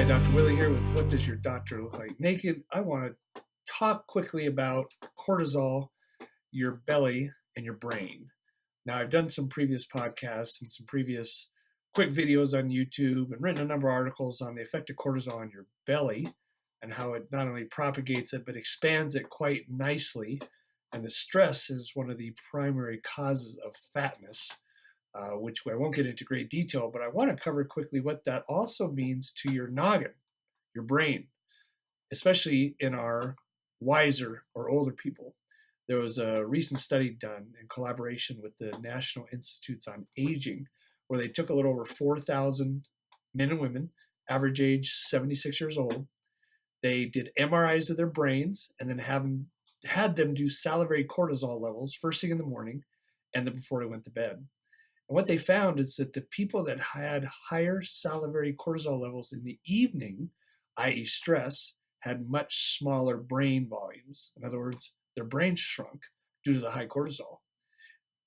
Hi, Dr. Willey here with What Does Your Doctor Look Like Naked? I want to talk quickly about cortisol, your belly, and your brain. Now, I've done some previous podcasts and some previous quick videos on YouTube and written a number of articles on the effect of cortisol on your belly and how it not only propagates it, but expands it quite nicely. And the stress is one of the primary causes of fatness, which I won't get into great detail, but I want to cover quickly what that also means to your noggin, your brain, especially in our wiser or older people. There was a recent study done in collaboration with the National Institutes on Aging, where they took a little over 4,000 men and women, average age 76 years old. They did MRIs of their brains and then had them do salivary cortisol levels first thing in the morning and then before they went to bed. And what they found is that the people that had higher salivary cortisol levels in the evening, i.e., stress, had much smaller brain volumes. In other words, their brain shrunk due to the high cortisol.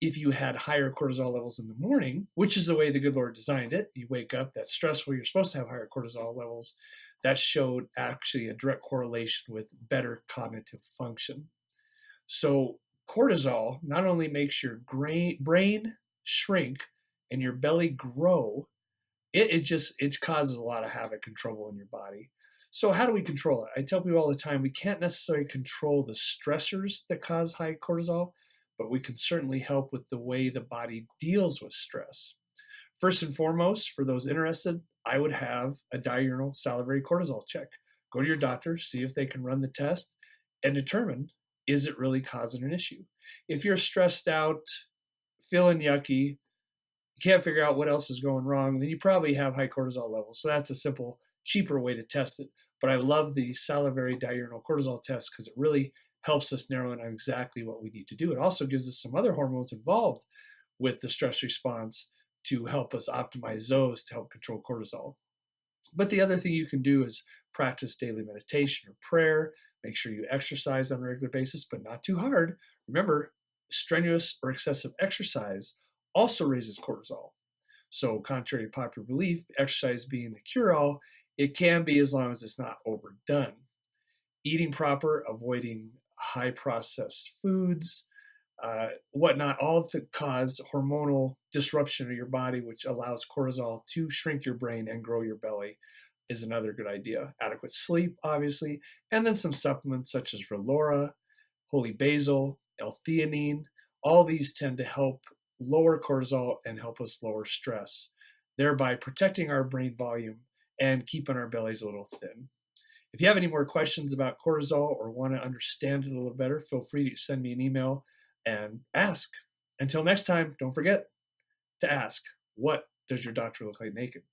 If you had higher cortisol levels in the morning, which is the way the good Lord designed it, you wake up, that's stressful, you're supposed to have higher cortisol levels, that showed actually a direct correlation with better cognitive function. So cortisol not only makes your brain shrink and your belly grow, it causes a lot of havoc and trouble in your body. So how do we control it? I tell people all the time, we can't necessarily control the stressors that cause high cortisol, but we can certainly help with the way the body deals with stress. First and foremost, for those interested, I would have a diurnal salivary cortisol check. Go to your doctor, see if they can run the test, and determine, is it really causing an issue? If you're stressed out, feeling yucky, you can't figure out what else is going wrong, then you probably have high cortisol levels. So that's a simple, cheaper way to test it. But I love the salivary diurnal cortisol test because it really helps us narrow in on exactly what we need to do. It also gives us some other hormones involved with the stress response to help us optimize those to help control cortisol. But the other thing you can do is practice daily meditation or prayer. Make sure you exercise on a regular basis, but not too hard. Remember, strenuous or excessive exercise also raises cortisol. So contrary to popular belief, exercise being the cure-all, it can be as long as it's not overdone. Eating proper, avoiding high processed foods, whatnot, all to cause hormonal disruption of your body, which allows cortisol to shrink your brain and grow your belly, is another good idea. Adequate sleep, obviously, and then some supplements such as Relora, holy basil, L-theanine. All these tend to help lower cortisol and help us lower stress, thereby protecting our brain volume and keeping our bellies a little thin. If you have any more questions about cortisol or want to understand it a little better, feel free to send me an email and ask. Until next time, don't forget to ask, what does your doctor look like naked?